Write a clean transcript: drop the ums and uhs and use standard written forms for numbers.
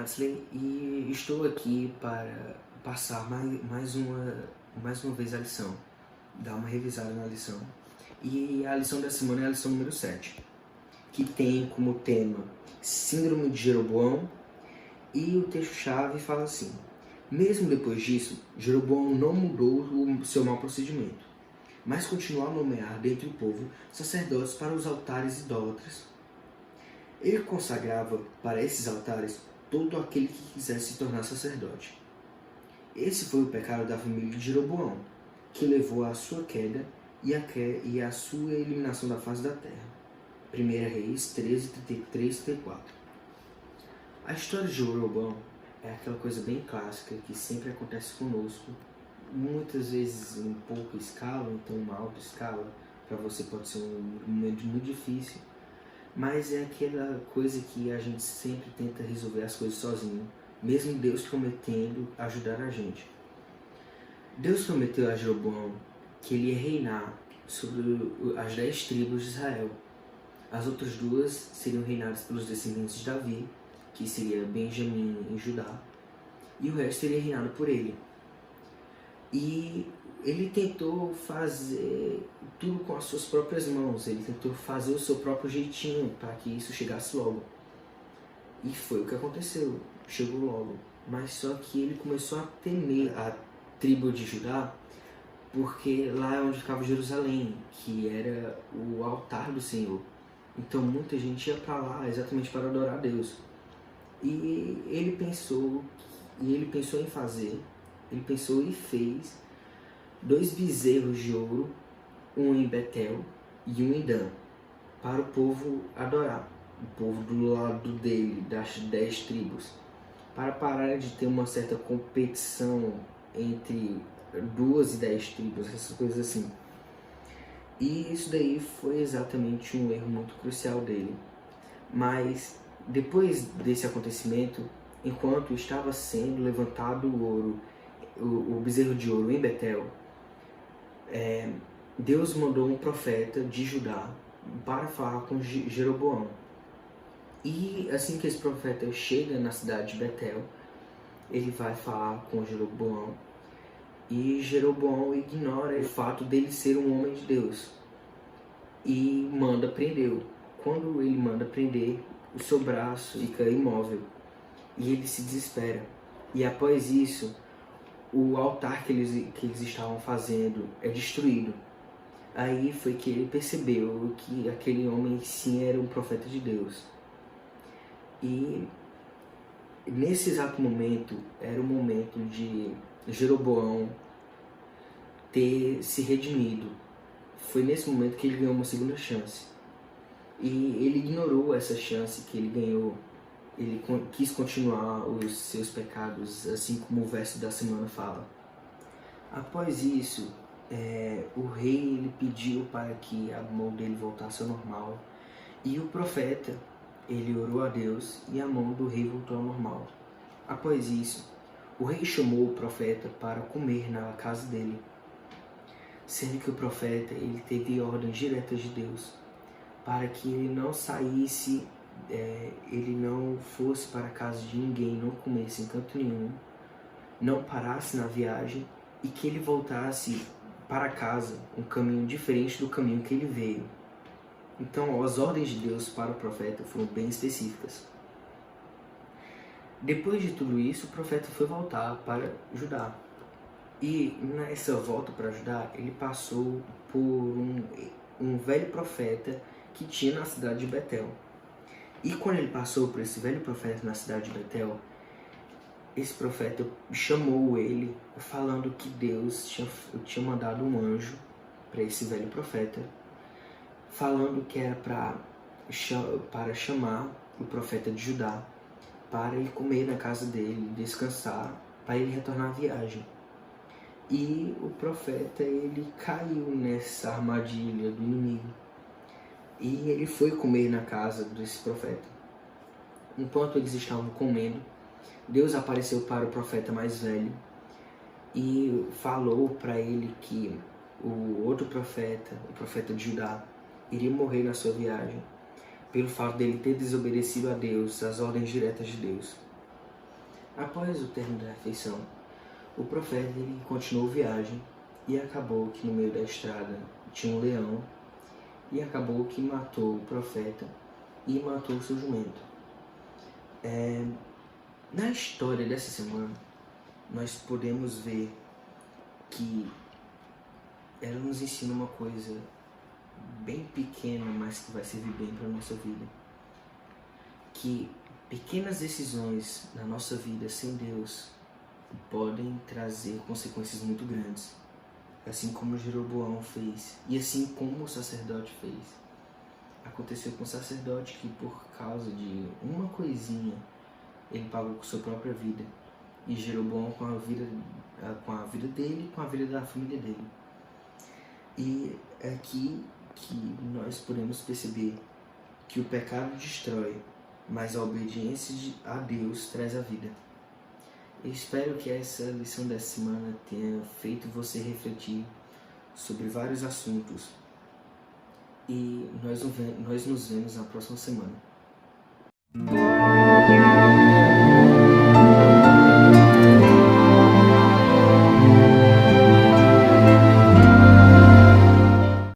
Madsley e estou aqui para passar mais uma vez a lição, dar uma revisada na lição. E a lição da semana é a lição número 7, que tem como tema Síndrome de Jeroboão, e o texto-chave fala assim: mesmo depois disso, Jeroboão não mudou o seu mau procedimento, mas continuou a nomear dentre o povo sacerdotes para os altares idólatras. Ele consagrava para esses altares todo aquele que quisesse se tornar sacerdote. Esse foi o pecado da família de Jeroboão, que levou à sua queda e à sua eliminação da face da terra. 1 Reis 13, 33 e 34. A história de Jeroboão é aquela coisa bem clássica que sempre acontece conosco, muitas vezes em pouca escala, então uma alta escala, para você pode ser um momento muito difícil, mas é aquela coisa que a gente sempre tenta resolver as coisas sozinho, mesmo Deus prometendo ajudar a gente. Deus prometeu a Jeroboão que ele ia reinar sobre as 10 tribos de Israel. As outras duas seriam reinadas pelos descendentes de Davi, que seria Benjamim e Judá, e o resto seria reinado por ele. E ele tentou fazer tudo com as suas próprias mãos, ele tentou fazer o seu próprio jeitinho para que isso chegasse logo. E foi o que aconteceu, chegou logo. Mas só que ele começou a temer a tribo de Judá, porque lá é onde ficava Jerusalém, que era o altar do Senhor. Então muita gente ia para lá exatamente para adorar a Deus. E ele pensou em fazer, ele pensou e fez 2 bezerros de ouro, um em Betel e um em Dan, para o povo adorar, o povo do lado dele, das 10 tribos, para parar de ter uma certa competição entre 2 e 10 tribos, essas coisas assim. E isso daí foi exatamente um erro muito crucial dele. Mas depois desse acontecimento, enquanto estava sendo levantado o ouro, o bezerro de ouro em Betel, Deus mandou um profeta de Judá para falar com Jeroboão. E assim que esse profeta chega na cidade de Betel, ele vai falar com Jeroboão, e Jeroboão ignora o fato dele ser um homem de Deus e manda prendê-lo. Quando ele manda prender, o seu braço fica imóvel e ele se desespera. E após isso, o altar que eles estavam fazendo é destruído. Aí foi que ele percebeu que aquele homem sim era um profeta de Deus. E nesse exato momento, era o momento de Jeroboão ter se redimido. Foi nesse momento que ele ganhou uma segunda chance. E ele ignorou essa chance que ele ganhou. Ele quis continuar os seus pecados, assim como o verso da semana fala. Após isso, o rei ele pediu para que a mão dele voltasse ao normal. E o profeta, ele orou a Deus e a mão do rei voltou ao normal. Após isso, o rei chamou o profeta para comer na casa dele, sendo que o profeta ele teve ordens diretas de Deus para que ele não saísse, ele não fosse para a casa de ninguém, não comesse em canto nenhum, não parasse na viagem e que ele voltasse para casa um caminho diferente do caminho que ele veio. Então as ordens de Deus para o profeta foram bem específicas. Depois de tudo isso, o profeta foi voltar para Judá. E nessa volta para Judá, ele passou por um velho profeta que tinha na cidade de Betel. E quando ele passou por esse velho profeta na cidade de Betel, esse profeta chamou ele, falando que Deus tinha mandado um anjo para esse velho profeta, falando que era para chamar o profeta de Judá, para ele comer na casa dele, descansar, para ele retornar à viagem. E o profeta ele caiu nessa armadilha do inimigo. E ele foi comer na casa desse profeta. Enquanto eles estavam comendo, Deus apareceu para o profeta mais velho e falou para ele que o outro profeta, o profeta de Judá, iria morrer na sua viagem, pelo fato dele ter desobedecido a Deus, as ordens diretas de Deus. Após o término da refeição, o profeta ele continuou viagem e acabou que no meio da estrada tinha um leão e acabou que matou o profeta e matou o seu jumento. Na história dessa semana, nós podemos ver que ela nos ensina uma coisa bem pequena, mas que vai servir bem para a nossa vida. Que pequenas decisões na nossa vida sem Deus podem trazer consequências muito grandes. Assim como Jeroboão fez, e assim como o sacerdote fez. Aconteceu com o sacerdote que por causa de uma coisinha, ele pagou com sua própria vida. E Jeroboão com a vida dele e com a vida da família dele. E é aqui que nós podemos perceber que o pecado destrói, mas a obediência a Deus traz a vida. Eu espero que essa lição dessa semana tenha feito você refletir sobre vários assuntos. E nós nos vemos na próxima semana.